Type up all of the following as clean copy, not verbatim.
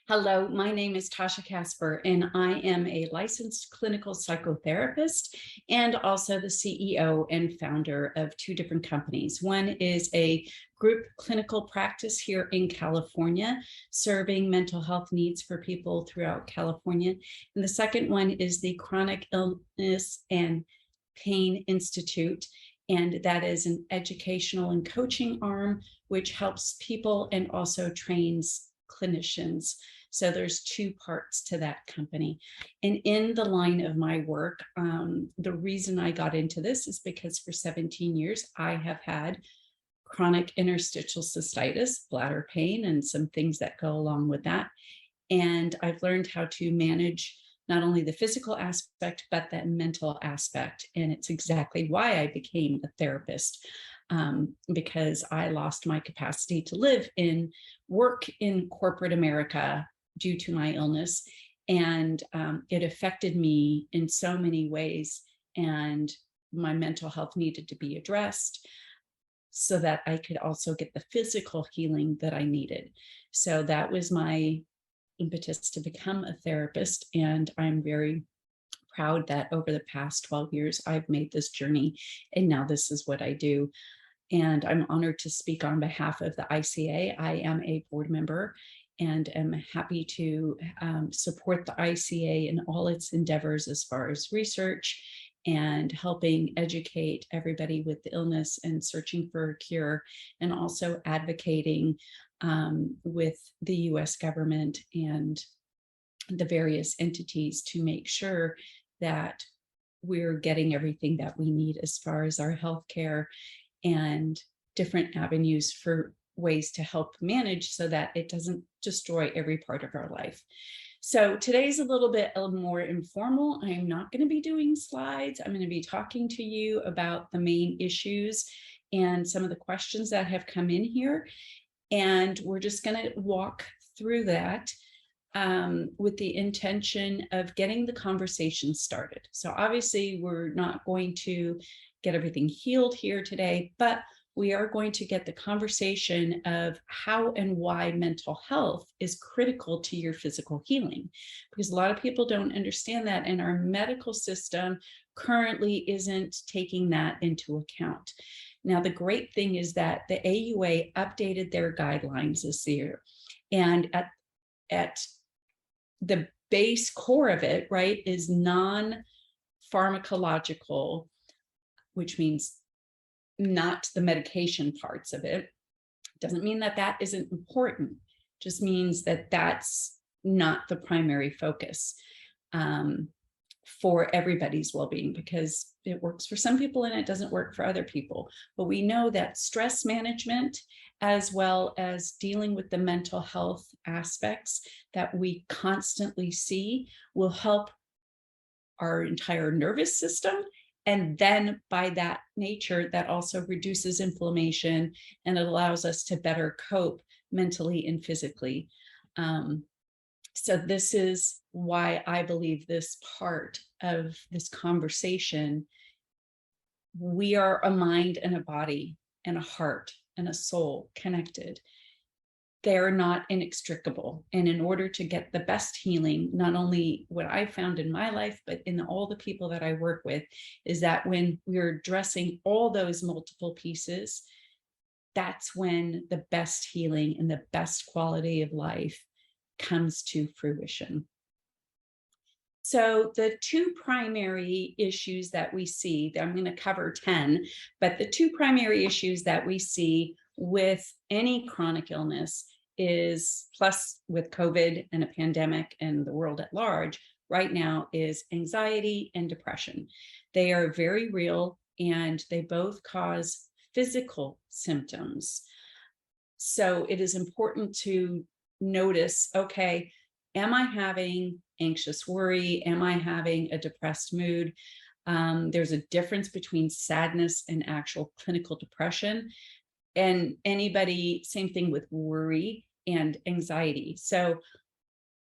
Hello, my name is Tasha Kasper, and I am a licensed clinical psychotherapist and also the CEO and founder of two different companies. One is a group clinical practice here in California, serving mental health needs for people throughout California. And the second one is the Chronic Illness and Pain Institute. And that is an educational and coaching arm, which helps people and also trains clinicians. So there's two parts to that company. And in the line of my work, the reason I got into this is because for 17 years, I have had chronic interstitial cystitis, bladder pain, and some things that go along with that. And I've learned how to manage not only the physical aspect, but that mental aspect. And it's exactly why I became a therapist. Because I lost my capacity to live in work in corporate America due to my illness. And it affected me in so many ways. And my mental health needed to be addressed so that I could also get the physical healing that I needed. So that was my impetus to become a therapist. And I'm very proud that over the past 12 years, I've made this journey. And now this is what I do. And I'm honored to speak on behalf of the ICA. I am a board member and am happy to support the ICA in all its endeavors as far as research and helping educate everybody with the illness and searching for a cure, and also advocating with the US government and the various entities to make sure that we're getting everything that we need as far as our healthcare and different avenues for ways to help manage so that it doesn't destroy every part of our life. So today's a little bit more informal. I'm not going to be doing slides. I'm going to be talking to you about the main issues and some of the questions that have come in here. And we're just going to walk through that with the intention of getting the conversation started. So obviously we're not going to get everything healed here today, but we are going to get the conversation of how and why mental health is critical to your physical healing, because a lot of people don't understand that, and our medical system currently isn't taking that into account. Now, the great thing is that the AUA updated their guidelines this year, and at the base core of it, right, is non-pharmacological, which means not the medication parts of it. Doesn't mean that that isn't important. Just means that that's not the primary focus for everybody's well-being, because it works for some people and it doesn't work for other people. But we know that stress management, as well as dealing with the mental health aspects that we constantly see, will help our entire nervous system. And then by that nature, that also reduces inflammation, and it allows us to better cope mentally and physically. So this is why I believe this part of this conversation, we are a mind and a body and a heart and a soul connected. They're not inextricable. And in order to get the best healing, not only what I found in my life, but in all the people that I work with, is that when we're addressing all those multiple pieces, that's when the best healing and the best quality of life comes to fruition. So the two primary issues that we see, I'm going to cover 10, but the two primary issues that we see with any chronic illness is, plus with COVID and a pandemic and the world at large right now, is anxiety and depression. They are very real, and they both cause physical symptoms. So it is important to notice, okay, am I having anxious worry? Am I having a depressed mood? There's a difference between sadness and actual clinical depression. And anybody, same thing with worry and anxiety. So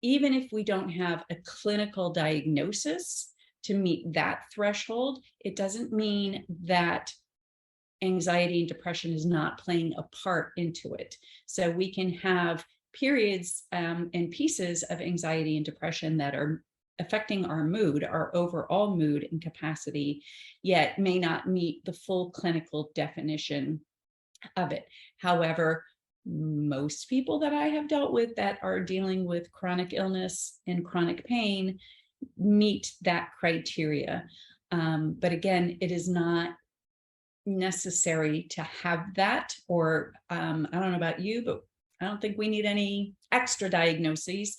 even if we don't have a clinical diagnosis to meet that threshold, it doesn't mean that anxiety and depression is not playing a part into it. So we can have periods and pieces of anxiety and depression that are affecting our mood, our overall mood and capacity, yet may not meet the full clinical definition of it. However, most people that I have dealt with that are dealing with chronic illness and chronic pain meet that criteria. But again, it is not necessary to have that, or I don't know about you, but I don't think we need any extra diagnoses.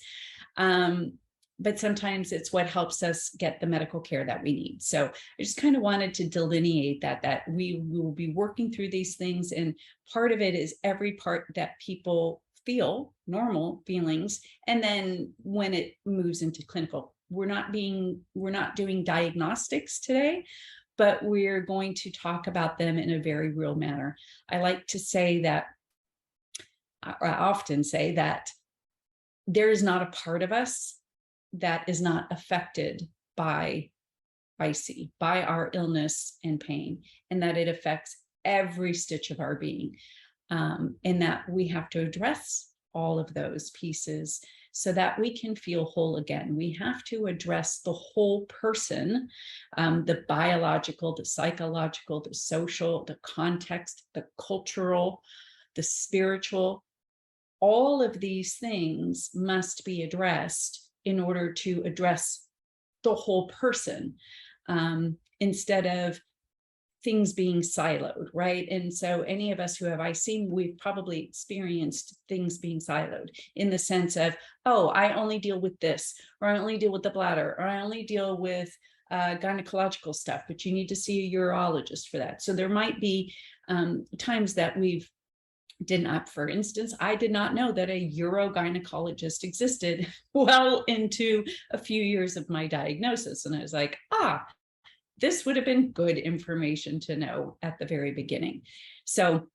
But sometimes it's what helps us get the medical care that we need. So I just kind of wanted to delineate that we will be working through these things. And part of it is every part that people feel, normal feelings. And then when it moves into clinical, we're not doing diagnostics today, but we're going to talk about them in a very real manner. I often say that there is not a part of us that is not affected by IC, by our illness and pain, and that it affects every stitch of our being, and that we have to address all of those pieces so that we can feel whole again. We have to address the whole person, the biological, the psychological, the social, the context, the cultural, the spiritual. All of these things must be addressed in order to address the whole person, instead of things being siloed, right? And so any of us who have IC, we've probably experienced things being siloed in the sense of, oh, I only deal with this, or I only deal with the bladder, or I only deal with gynecological stuff, but you need to see a urologist for that. So there might be times that for instance, I did not know that a urogynecologist existed well into a few years of my diagnosis. And I was like, this would have been good information to know at the very beginning. So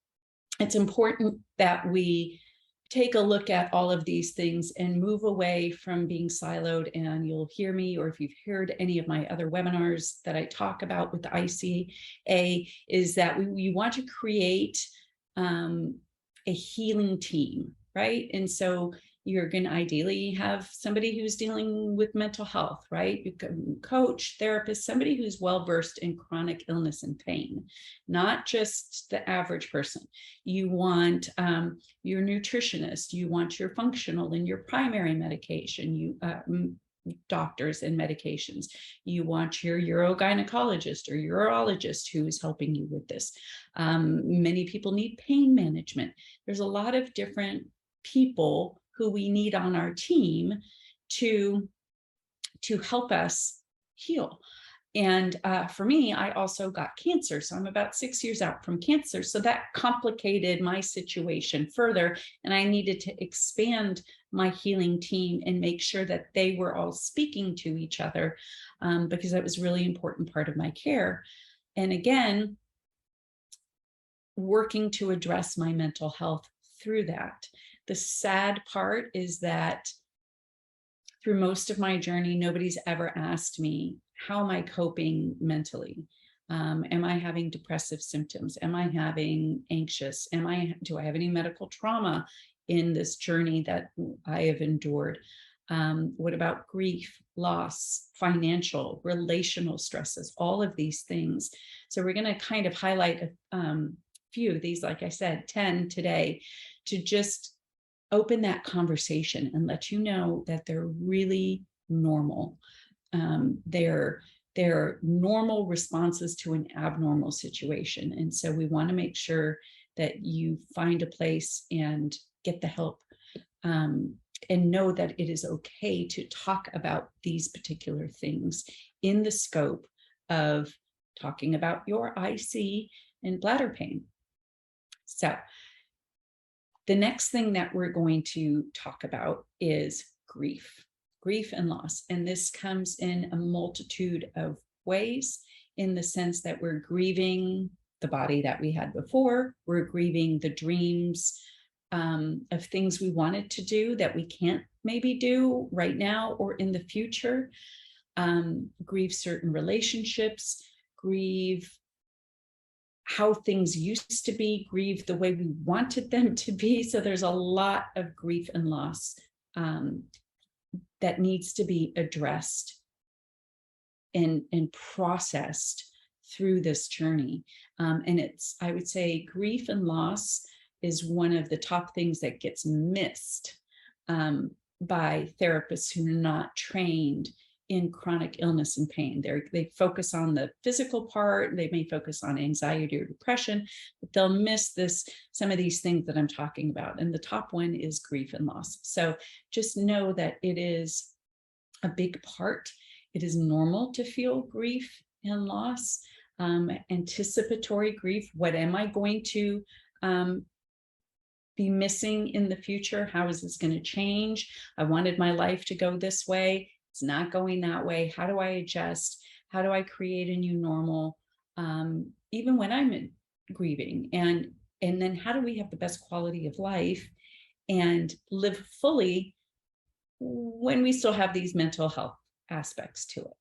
it's important that we take a look at all of these things and move away from being siloed. And you'll hear me, or if you've heard any of my other webinars that I talk about with the ICA, is that we want to create a healing team, right? And so you're going to ideally have somebody who's dealing with mental health, right? You can coach, therapist, somebody who's well-versed in chronic illness and pain, not just the average person. You want your nutritionist, you want your functional and your primary medication, doctors and medications. You want your urogynecologist or urologist who is helping you with this. Many people need pain management. There's a lot of different people who we need on our team to help us heal. And for me, I also got cancer. So I'm about 6 years out from cancer. So that complicated my situation further. And I needed to expand my healing team and make sure that they were all speaking to each other, because that was a really important part of my care. And again, working to address my mental health through that. The sad part is that through most of my journey, nobody's ever asked me, how am I coping mentally? Am I having depressive symptoms? Am I having anxious? Do I have any medical trauma in this journey that I have endured? What about grief, loss, financial, relational stresses, all of these things? So we're going to kind of highlight a few of these, like I said, 10 today, to just open that conversation and let you know that they're really normal. They're normal responses to an abnormal situation. And so we want to make sure that you find a place and get the help, and know that it is okay to talk about these particular things in the scope of talking about your IC and bladder pain. So the next thing that we're going to talk about is grief and loss. And this comes in a multitude of ways, in the sense that we're grieving the body that we had before. We're grieving the dreams of things we wanted to do that we can't maybe do right now or in the future. Grieve certain relationships, grieve how things used to be, grieve the way we wanted them to be. So there's a lot of grief and loss that needs to be addressed and processed through this journey. And it's, I would say, grief and loss is one of the top things that gets missed by therapists who are not trained in chronic illness and pain. They focus on the physical part, they may focus on anxiety or depression, but they'll miss some of these things that I'm talking about. And the top one is grief and loss. So just know that it is a big part. It is normal to feel grief and loss, anticipatory grief. What am I going to be missing in the future? How is this going to change? I wanted my life to go this way. It's not going that way. How do I adjust? How do I create a new normal, even when I'm grieving? And then how do we have the best quality of life and live fully when we still have these mental health aspects to it?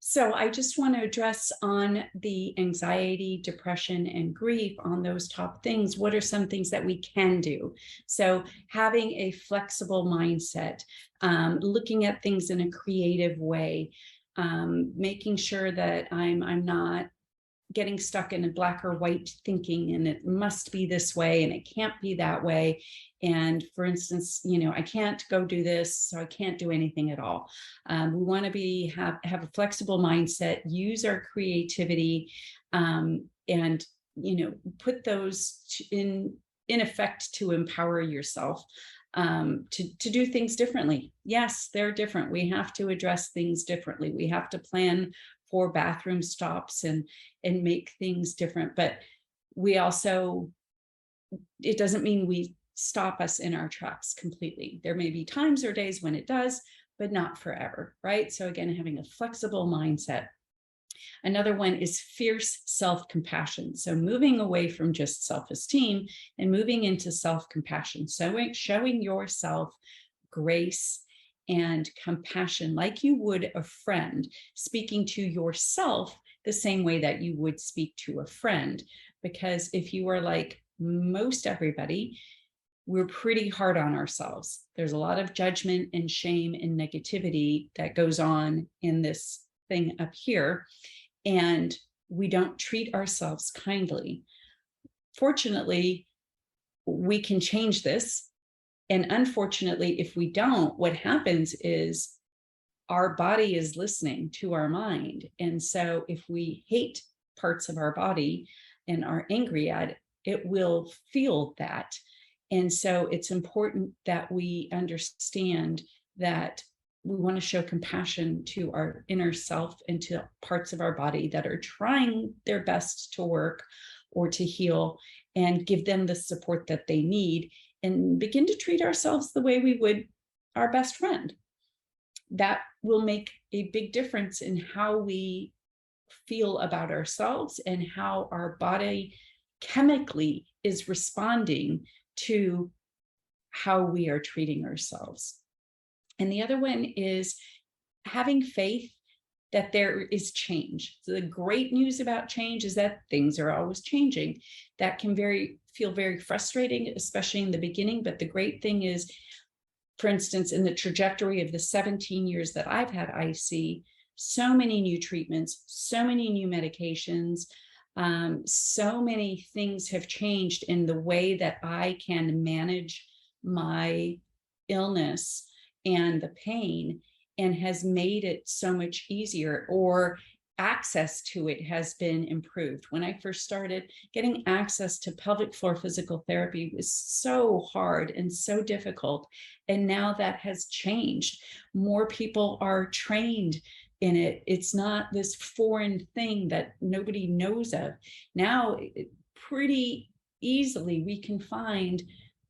So I just want to address on the anxiety, depression, and grief, on those top things. What are some things that we can do? So having a flexible mindset, looking at things in a creative way, making sure that I'm not getting stuck in a black or white thinking, and it must be this way and it can't be that way. And for instance, I can't go do this, so I can't do anything at all. We want to have a flexible mindset, use our creativity, and put those in effect to empower yourself to do things differently. Yes, they're different. We have to address things differently. We have to plan for bathroom stops and make things different. But we also, it doesn't mean we stop us in our tracks completely. There may be times or days when it does, but not forever, right? So again, having a flexible mindset. Another one is fierce self-compassion. So moving away from just self-esteem and moving into self-compassion. So showing yourself grace and compassion like you would a friend, speaking to yourself the same way that you would speak to a friend. Because if you are like most everybody, we're pretty hard on ourselves. There's a lot of judgment and shame and negativity that goes on in this thing up here, and we don't treat ourselves kindly. Fortunately, we can change this. And unfortunately, if we don't, what happens is our body is listening to our mind. And so if we hate parts of our body and are angry at it, it will feel that. And so it's important that we understand that we want to show compassion to our inner self and to parts of our body that are trying their best to work or to heal, and give them the support that they need, and begin to treat ourselves the way we would our best friend. That will make a big difference in how we feel about ourselves and how our body chemically is responding to how we are treating ourselves. And the other one is having faith that there is change. So the great news about change is that things are always changing. That can feel very frustrating, especially in the beginning. But the great thing is, for instance, in the trajectory of the 17 years that I've had IC, so many new treatments, so many new medications, so many things have changed in the way that I can manage my illness and the pain, and has made it so much easier, or access to it has been improved. When I first started, getting access to pelvic floor physical therapy was so hard and so difficult. And now that has changed. More people are trained in it. It's not this foreign thing that nobody knows of. Now, pretty easily, we can find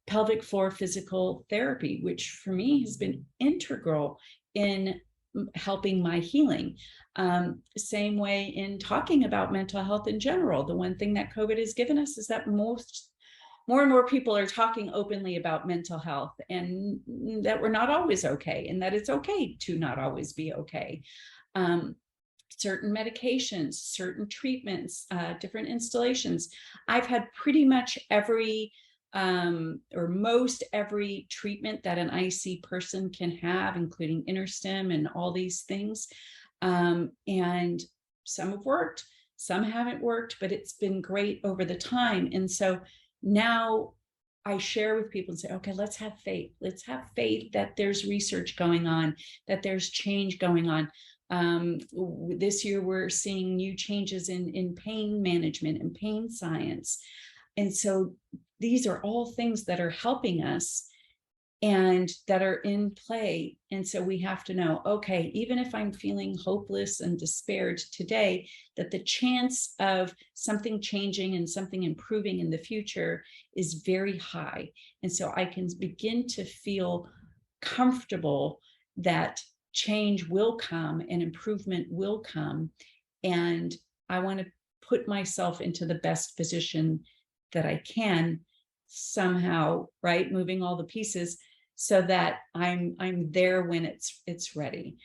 pelvic floor physical therapy, which for me has been integral in helping my healing. Same way in talking about mental health in general. The one thing that COVID has given us is that more and more people are talking openly about mental health, and that we're not always okay, and that it's okay to not always be okay. certain medications, certain treatments, different installations. I've had pretty much every or most every treatment that an IC person can have, including InterStim and all these things. And some have worked, some haven't worked, but it's been great over the time. And so now I share with people and say, okay, let's have faith. Let's have faith that there's research going on, that there's change going on. This year, we're seeing new changes in pain management and pain science. And so these are all things that are helping us and that are in play. And so we have to know, okay, even if I'm feeling hopeless and despaired today, that the chance of something changing and something improving in the future is very high. And so I can begin to feel comfortable that change will come and improvement will come. And I want to put myself into the best position that I can somehow, right? Moving all the pieces so that I'm there when it's ready.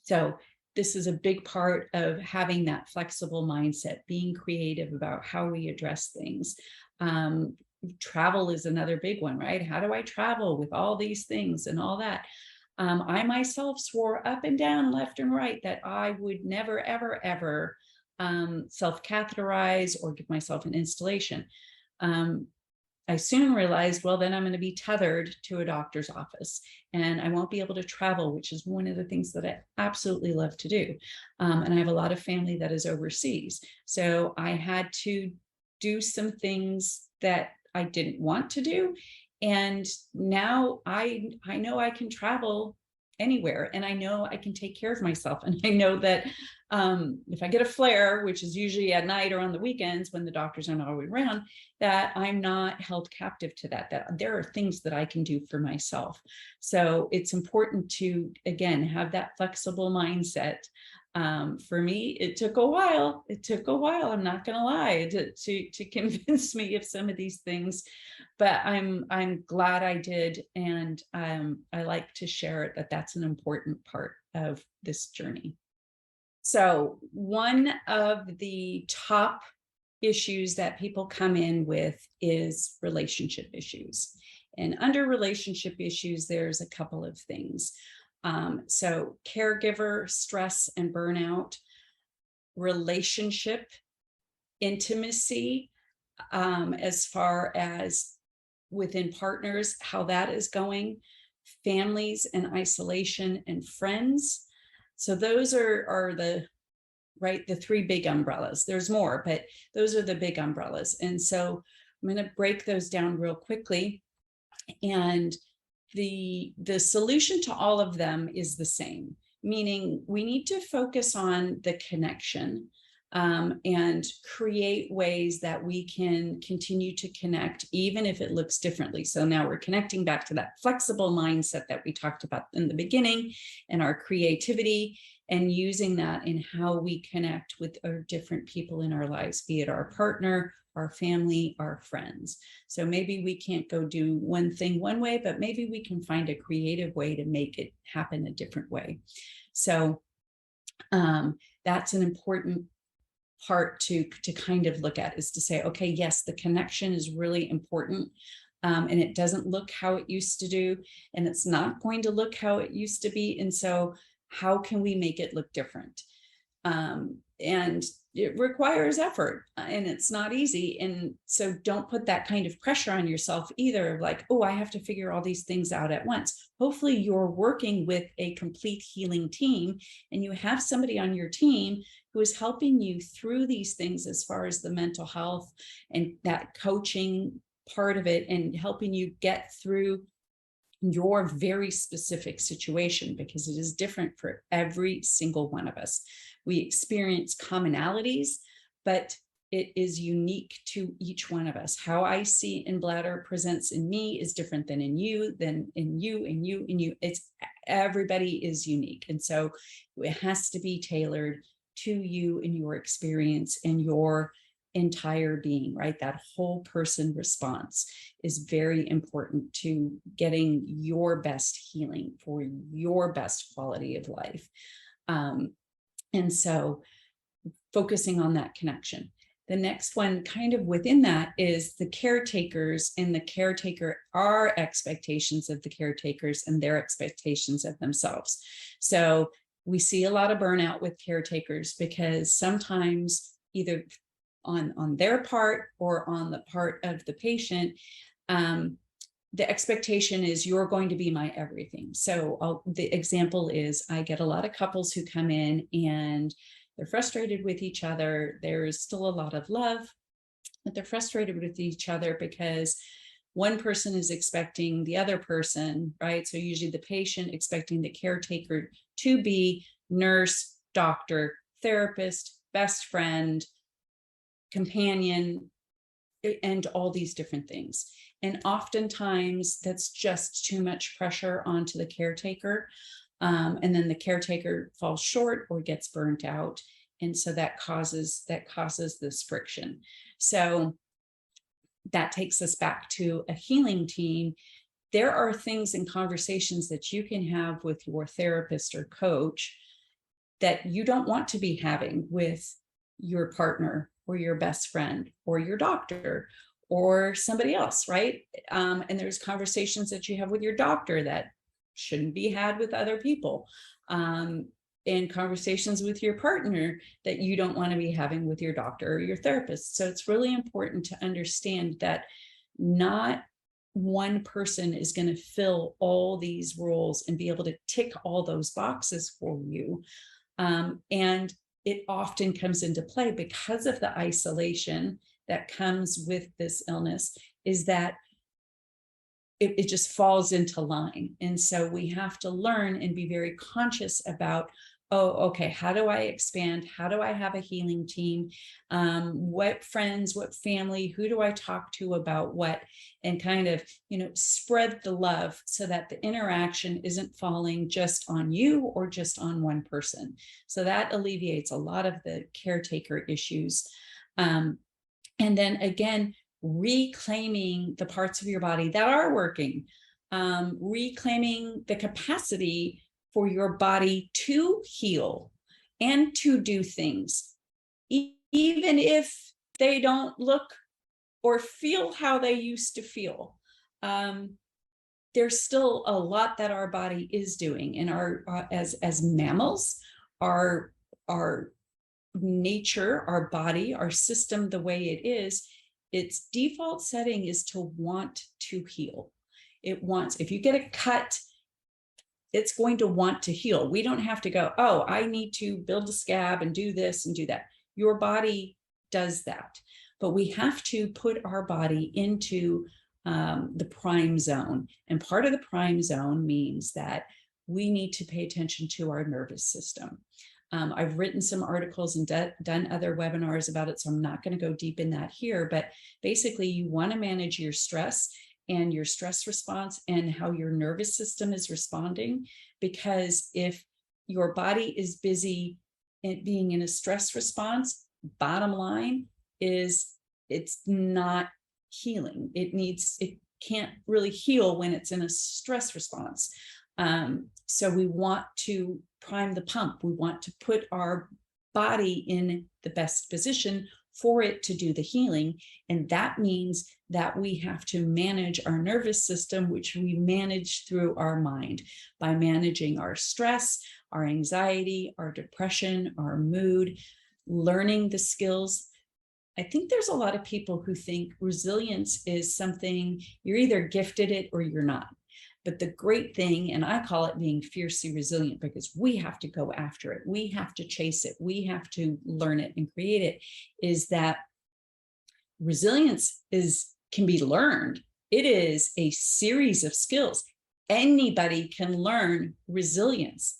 So this is a big part of having that flexible mindset, being creative about how we address things. Travel is another big one, right? How do I travel with all these things and all that? I myself swore up and down, left and right, that I would never, ever, ever self-catheterize or give myself an installation. I soon realized, well, then I'm going to be tethered to a doctor's office and I won't be able to travel, which is one of the things that I absolutely love to do. And I have a lot of family that is overseas. So I had to do some things that I didn't want to do. And now I know I can travel anywhere and I know I can take care of myself. And I know that if I get a flare, which is usually at night or on the weekends when the doctors are not always around, that I'm not held captive to that, that there are things that I can do for myself. So it's important to, again, have that flexible mindset. For me, it took a while. I'm not going to lie, to convince me of some of these things, but I'm glad I did. And I like to share it, that that's an important part of this journey. So one of the top issues that people come in with is relationship issues. And under relationship issues, there's a couple of things. So caregiver stress and burnout, relationship intimacy, as far as within partners, how that is going, families and isolation, and friends. So those are the, right, the three big umbrellas. There's more, but those are the big umbrellas. And so I'm going to break those down real quickly. And the solution to all of them is the same, meaning we need to focus on the connection, and create ways that we can continue to connect, even if it looks differently. So now we're connecting back to that flexible mindset that we talked about in the beginning, and our creativity, and using that in how we connect with our different people in our lives, be it our partner, our family, our friends. So maybe we can't go do one thing one way, but maybe we can find a creative way to make it happen a different way. So that's an important part to kind of look at, is to say, okay, yes, the connection is really important. And it doesn't look how it used to do, and it's not going to look how it used to be. And so how can we make it look different? And it requires effort, and it's not easy. And so don't put that kind of pressure on yourself either, like, oh, I have to figure all these things out at once. Hopefully you're working with a complete healing team, and you have somebody on your team who is helping you through these things, as far as the mental health and that coaching part of it, and helping you get through your very specific situation, because it is different for every single one of us. We experience commonalities, but it is unique to each one of us. How I see in bladder presents in me is different than in you, and you. It's, everybody is unique. And so it has to be tailored to you and your experience and your entire being, right? That whole person response is very important to getting your best healing for your best quality of life. And so focusing on that connection. The next one kind of within that is the caretakers, and the caretaker, our expectations of the caretakers and their expectations of themselves. So we see a lot of burnout with caretakers because sometimes either on their part or on the part of the patient, the expectation is you're going to be my everything. So the example is I get a lot of couples who come in and they're frustrated with each other. There's still a lot of love, but they're frustrated with each other because one person is expecting the other person, right? So usually the patient expecting the caretaker to be nurse, doctor, therapist, best friend, companion, and all these different things. And oftentimes that's just too much pressure onto the caretaker. And then the caretaker falls short or gets burnt out. And so that causes this friction. So that takes us back to a healing team. There are things and conversations that you can have with your therapist or coach that you don't want to be having with your partner or your best friend or your doctor or somebody else, right? And there's conversations that you have with your doctor that shouldn't be had with other people, and conversations with your partner that you don't want to be having with your doctor or your therapist. So it's really important to understand that not one person is going to fill all these roles and be able to tick all those boxes for you. And it often comes into play because of the isolation that comes with this illness, is that it just falls into line. And so we have to learn and be very conscious about, oh, okay, how do I expand? How do I have a healing team? What friends, what family, who do I talk to about what? And kind of, spread the love so that the interaction isn't falling just on you or just on one person. So that alleviates a lot of the caretaker issues. And then again, reclaiming the parts of your body that are working, reclaiming the capacity for your body to heal and to do things, even if they don't look or feel how they used to feel. There's still a lot that our body is doing, and as mammals, our nature, our body, our system, the way it is, its default setting is to want to heal. It wants, if you get a cut, it's going to want to heal. We don't have to go, oh, I need to build a scab and do this and do that. Your body does that. But we have to put our body into the prime zone. And part of the prime zone means that we need to pay attention to our nervous system. I've written some articles and done other webinars about it, so I'm not going to go deep in that here. But basically, you want to manage your stress and your stress response and how your nervous system is responding. Because if your body is busy being in a stress response, bottom line is it's not healing. It can't really heal when it's in a stress response. So we want to prime the pump. We want to put our body in the best position for it to do the healing. And that means that we have to manage our nervous system, which we manage through our mind by managing our stress, our anxiety, our depression, our mood, learning the skills. I think there's a lot of people who think resilience is something you're either gifted it or you're not. But the great thing, and I call it being fiercely resilient, because we have to go after it. We have to chase it. We have to learn it and create it, is that resilience can be learned. It is a series of skills. Anybody can learn resilience,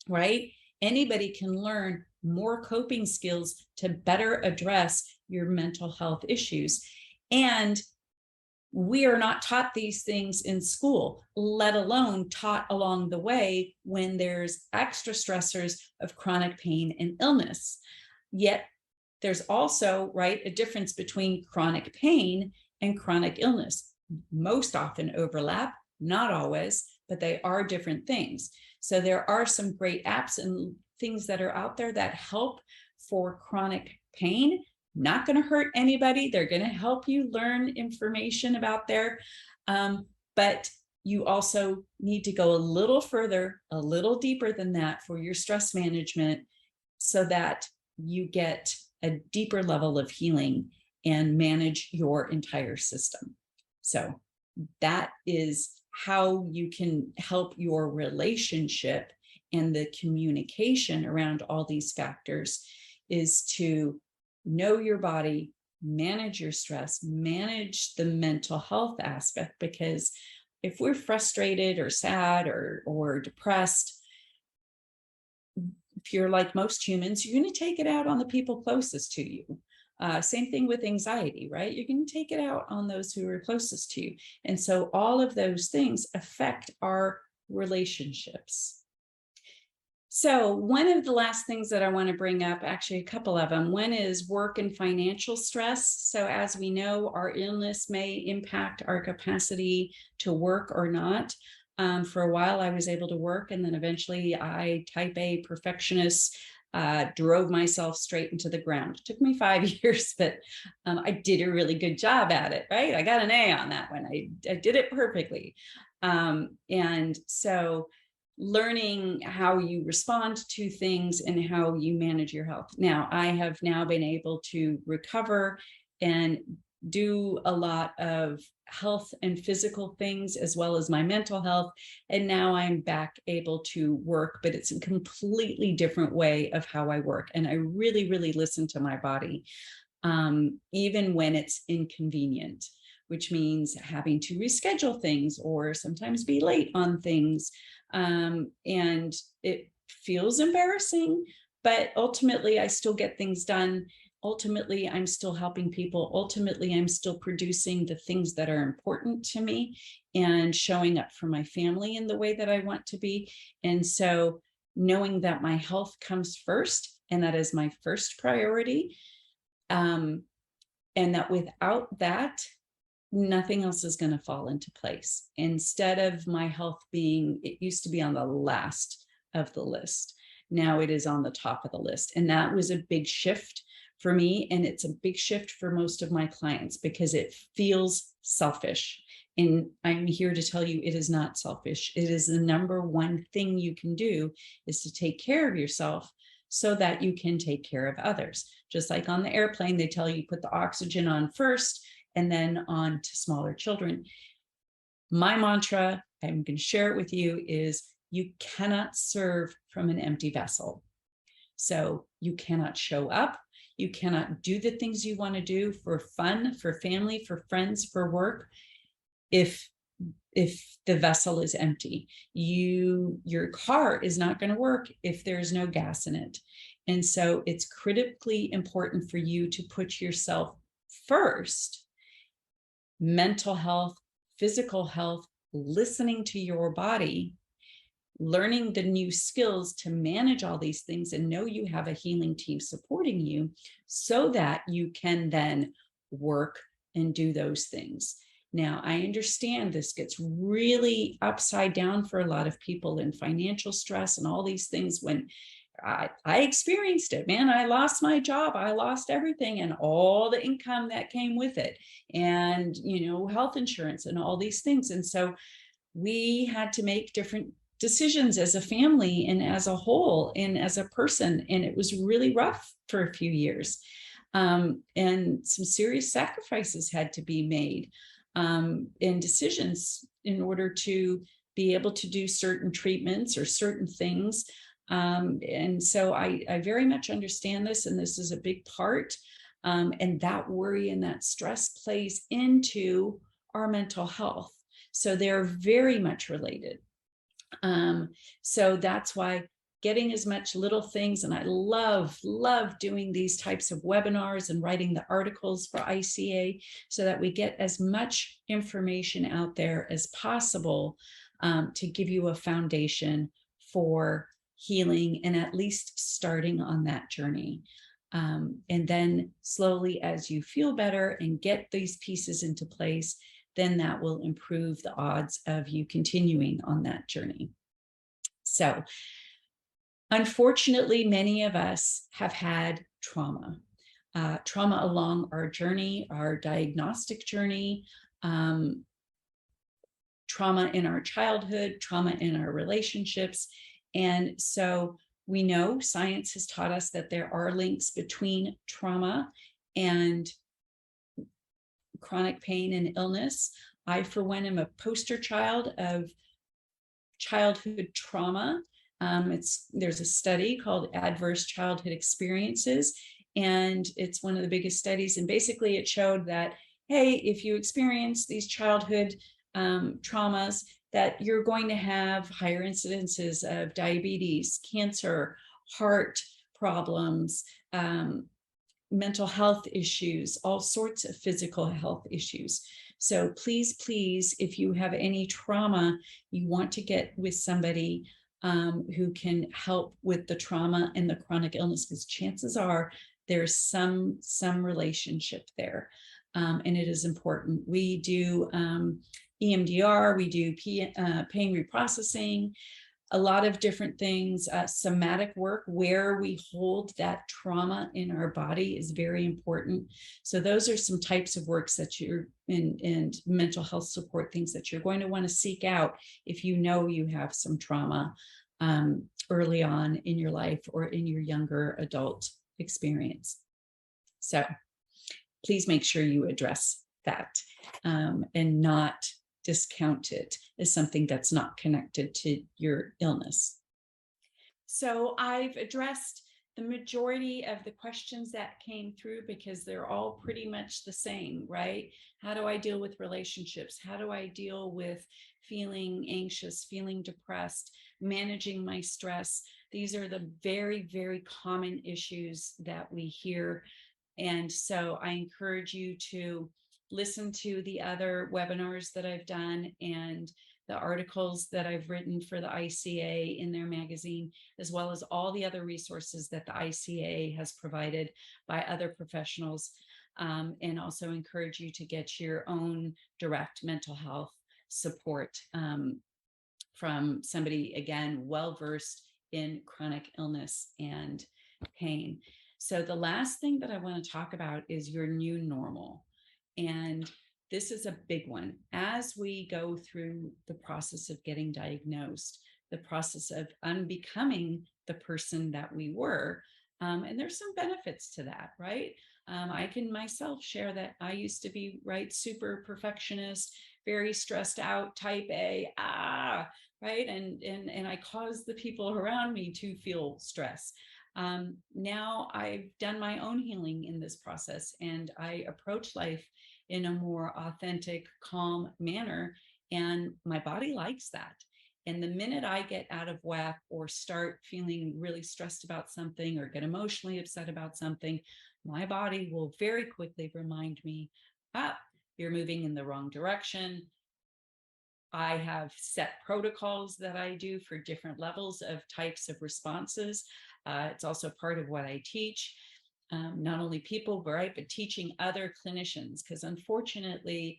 right? Anybody can learn more coping skills to better address your mental health issues. And we are not taught these things in school, let alone taught along the way when there's extra stressors of chronic pain and illness. Yet there's also, right, a difference between chronic pain and chronic illness. Most often overlap, not always, but they are different things. So there are some great apps and things that are out there that help for chronic pain. Not going to hurt anybody. They're going to help you learn information about there. But you also need to go a little further, a little deeper than that for your stress management, so that you get a deeper level of healing and manage your entire system. So that is how you can help your relationship and the communication around all these factors, is to know your body, manage your stress, manage the mental health aspect. Because if we're frustrated or sad or depressed, if you're like most humans, you're going to take it out on the people closest to you. Same thing with anxiety, right? You're going to take it out on those who are closest to you. And so all of those things affect our relationships. So one of the last things that I want to bring up, actually a couple of them, one is work and financial stress. So as we know, our illness may impact our capacity to work or not. For a while, I was able to work, and then eventually I, type A perfectionist, drove myself straight into the ground. It took me 5 years, but I did a really good job at it, right? I got an A on that one. I did it perfectly. And so learning how you respond to things and how you manage your health. Now, I have now been able to recover and do a lot of health and physical things, as well as my mental health. And now I'm back able to work, but it's a completely different way of how I work. And I really, really listen to my body, even when it's inconvenient, which means having to reschedule things or sometimes be late on things. And it feels embarrassing, but ultimately I still get things done. Ultimately, I'm still helping people. Ultimately, I'm still producing the things that are important to me and showing up for my family in the way that I want to be. And so knowing that my health comes first, and that is my first priority, and that without that, nothing else is going to fall into place. Instead of my health being, it used to be on the last of the list. Now it is on the top of the list. And that was a big shift for me. And it's a big shift for most of my clients, because it feels selfish. And I'm here to tell you, it is not selfish. It is the number one thing you can do, is to take care of yourself so that you can take care of others. Just like on the airplane, they tell you put the oxygen on first and then on to smaller children. My mantra, I'm going to share it with you, is you cannot serve from an empty vessel. So you cannot show up. You cannot do the things you want to do for fun, for family, for friends, for work, if the vessel is empty. Your car is not going to work if there's no gas in it. And so it's critically important for you to put yourself first. Mental health, physical health, listening to your body, learning the new skills to manage all these things, and know you have a healing team supporting you, so that you can then work and do those things. Now, I understand this gets really upside down for a lot of people in financial stress and all these things. When I experienced it, man, I lost my job. I lost everything and all the income that came with it, and, health insurance and all these things. And so we had to make different decisions as a family and as a whole and as a person. And it was really rough for a few years. And some serious sacrifices had to be made, and decisions in order to be able to do certain treatments or certain things. And so I very much understand this, and this is a big part. And that worry and that stress plays into our mental health. So they're very much related. So that's why getting as much little things, and I love doing these types of webinars and writing the articles for ICA, so that we get as much information out there as possible, to give you a foundation for healing and at least starting on that journey. And then slowly, as you feel better and get these pieces into place, then that will improve the odds of you continuing on that journey. So Unfortunately, many of us have had trauma along our journey, our diagnostic journey, trauma in our childhood, trauma in our relationships. And so we know science has taught us that there are links between trauma and chronic pain and illness. I, for one, am a poster child of childhood trauma. There's a study called Adverse Childhood Experiences, and it's one of the biggest studies. And basically, it showed that, hey, if you experience these childhood traumas, that you're going to have higher incidences of diabetes, cancer, heart problems, mental health issues, all sorts of physical health issues. So please, please, if you have any trauma, you want to get with somebody who can help with the trauma and the chronic illness, because chances are there's some relationship there. And it is important. We do EMDR, we do pain reprocessing, a lot of different things. Somatic work where we hold that trauma in our body is very important. So those are some types of works that you're in, and mental health support things that you're going to want to seek out if you know you have some trauma early on in your life or in your younger adult experience. So please make sure you address that and not discount it as something that's not connected to your illness. So I've addressed the majority of the questions that came through because they're all pretty much the same, right? How do I deal with relationships? How do I deal with feeling anxious, feeling depressed, managing my stress? These are the very, very common issues that we hear. And so I encourage you to listen to the other webinars that I've done and the articles that I've written for the ICA in their magazine, as well as all the other resources that the ICA has provided by other professionals, and also encourage you to get your own direct mental health support from somebody, again, well-versed in chronic illness and pain. So the last thing that I want to talk about is your new normal. And this is a big one. As we go through the process of getting diagnosed, the process of unbecoming the person that we were, and there's some benefits to that, right? I can myself share that I used to be, right, super perfectionist, very stressed out, type A, right? And I caused the people around me to feel stress. Now I've done my own healing in this process, and I approach life in a more authentic, calm manner, and my body likes that. And the minute I get out of whack or start feeling really stressed about something or get emotionally upset about something, my body will very quickly remind me, you're moving in the wrong direction. I have set protocols that I do for different levels of types of responses. It's also part of what I teach, not only people, right, but teaching other clinicians, because unfortunately,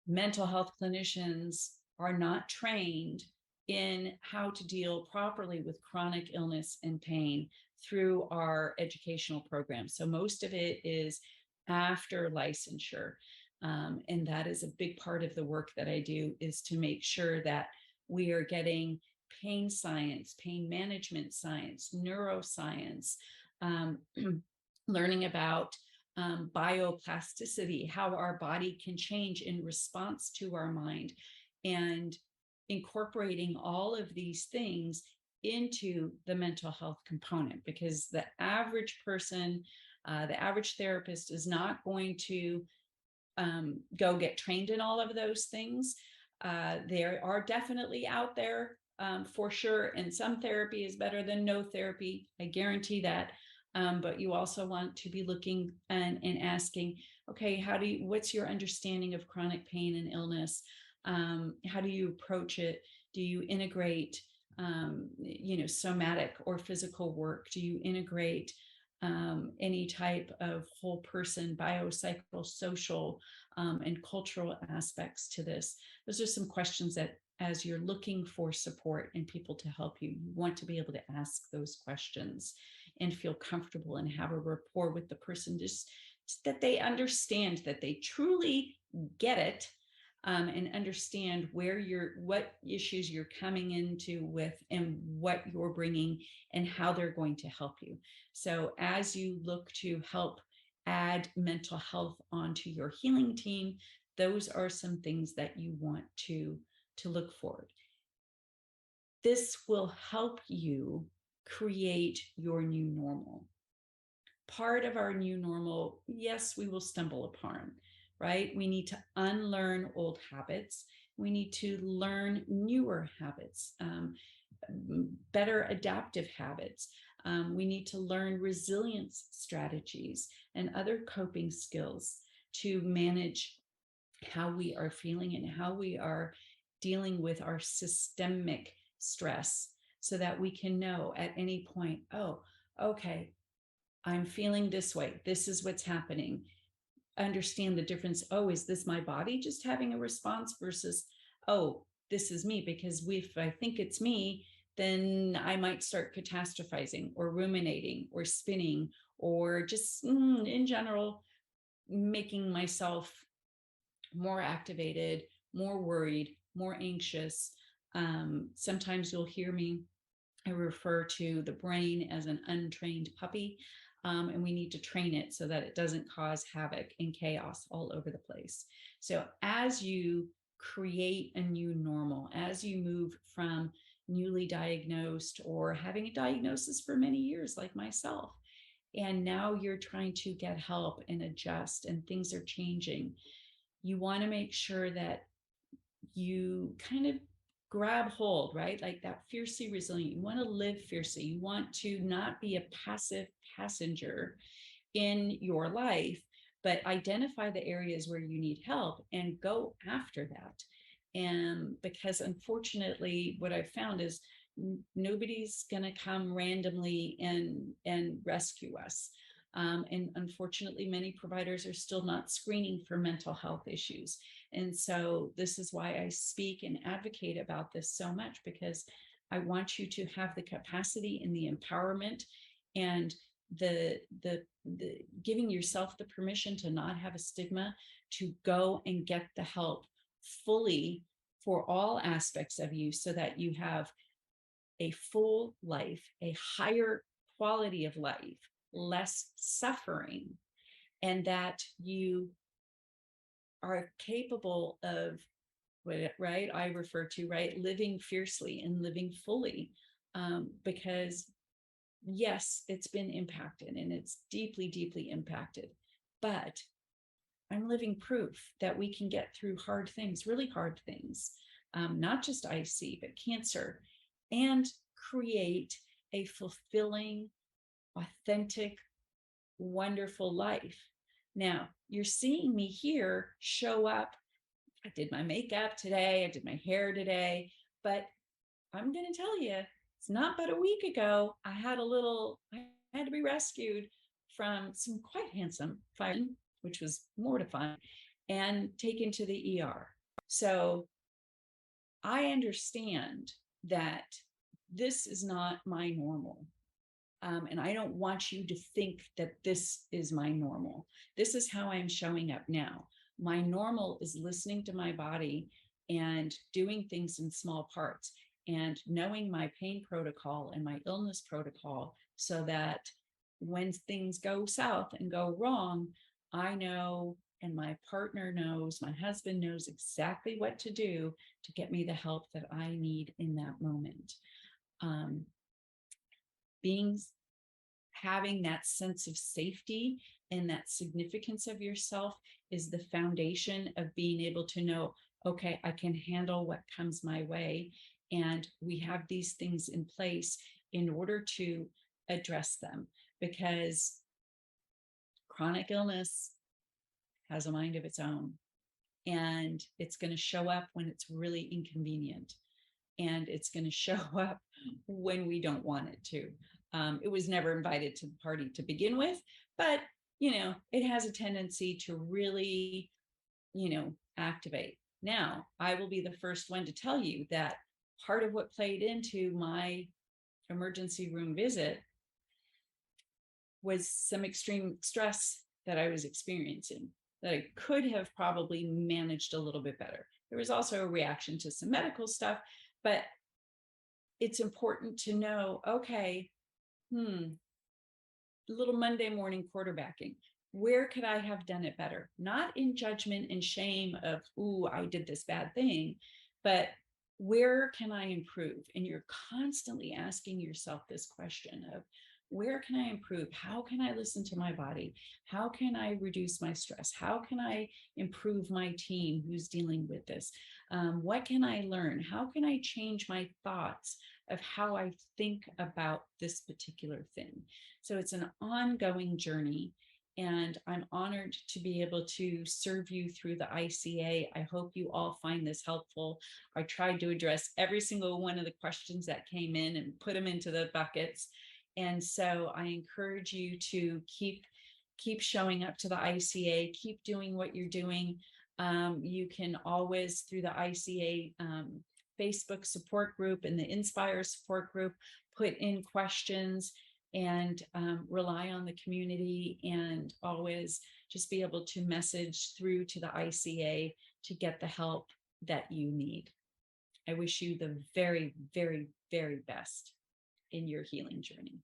mental health clinicians are not trained in how to deal properly with chronic illness and pain through our educational programs. So most of it is after licensure. And that is a big part of the work that I do, is to make sure that we are getting pain science, pain management science, neuroscience, learning about bioplasticity, how our body can change in response to our mind, and incorporating all of these things into the mental health component, because the average person, the average therapist is not going to go get trained in all of those things. There are definitely out there for sure, and some therapy is better than no therapy. I guarantee that. But you also want to be looking and asking, okay, what's your understanding of chronic pain and illness? How do you approach it? Do you integrate, somatic or physical work? Do you integrate any type of whole person, biopsychosocial, and cultural aspects to this? Those are some questions that as you're looking for support and people to help you, you want to be able to ask those questions and feel comfortable and have a rapport with the person, just that they understand, that they truly get it, and understand what issues you're coming into with and what you're bringing and how they're going to help you. So as you look to help add mental health onto your healing team, those are some things that you want to look forward. This will help you create your new normal. Part of our new normal, yes, we will stumble upon, right? We need to unlearn old habits. We need to learn newer habits, better adaptive habits. We need to learn resilience strategies and other coping skills to manage how we are feeling and how we are dealing with our systemic stress, so that we can know at any point, oh, okay, I'm feeling this way. This is what's happening. Understand the difference. Oh, is this my body just having a response versus, oh, this is me? Because if I think it's me, then I might start catastrophizing or ruminating or spinning or just in general, making myself more activated, more worried, more anxious. Sometimes you'll hear me, I refer to the brain as an untrained puppy, and we need to train it so that it doesn't cause havoc and chaos all over the place. So as you create a new normal, as you move from newly diagnosed or having a diagnosis for many years like myself, and now you're trying to get help and adjust and things are changing, you want to make sure that you kind of grab hold, right? Like that fiercely resilient. You want to live fiercely. You want to not be a passive passenger in your life, but identify the areas where you need help and go after that. And because unfortunately, what I've found is nobody's going to come randomly and rescue us. And unfortunately, many providers are still not screening for mental health issues. And so this is why I speak and advocate about this so much, because I want you to have the capacity and the empowerment and the giving yourself the permission to not have a stigma, to go and get the help fully for all aspects of you, so that you have a full life, a higher quality of life, less suffering, and that you are capable of what, right, I refer to, right, living fiercely and living fully, because yes, it's been impacted and it's deeply, deeply impacted, but I'm living proof that we can get through hard things, really hard things, not just IC, but cancer, and create a fulfilling, authentic, wonderful life. Now, you're seeing me here show up. I did my makeup today, I did my hair today, but I'm going to tell you, it's not but a week ago, I had to be rescued from some quite handsome fire, which was mortifying, and taken to the ER. So I understand that this is not my normal. And I don't want you to think that this is my normal. This is how I'm showing up now. My normal is listening to my body and doing things in small parts and knowing my pain protocol and my illness protocol, so that when things go south and go wrong, I know, and my partner knows, my husband knows exactly what to do to get me the help that I need in that moment. Being Having that sense of safety and that significance of yourself is the foundation of being able to know, okay, I can handle what comes my way. And we have these things in place in order to address them, because chronic illness has a mind of its own, and it's going to show up when it's really inconvenient, and it's going to show up when we don't want it to. It was never invited to the party to begin with, but it has a tendency to really, activate. Now, I will be the first one to tell you that part of what played into my emergency room visit was some extreme stress that I was experiencing that I could have probably managed a little bit better. There was also a reaction to some medical stuff, but it's important to know, okay, little Monday morning quarterbacking. Where could I have done it better? Not in judgment and shame of, ooh, I did this bad thing, but where can I improve? And you're constantly asking yourself this question of, where can I improve? How can I listen to my body? How can I reduce my stress? How can I improve my team who's dealing with this? What can I learn? How can I change my thoughts of how I think about this particular thing? So it's an ongoing journey. And I'm honored to be able to serve you through the ICA. I hope you all find this helpful. I tried to address every single one of the questions that came in and put them into the buckets. And so I encourage you to keep showing up to the ICA, keep doing what you're doing. You can always, through the ICA Facebook support group and the Inspire support group, put in questions and rely on the community, and always just be able to message through to the ICA to get the help that you need. I wish you the very, very, very best in your healing journey.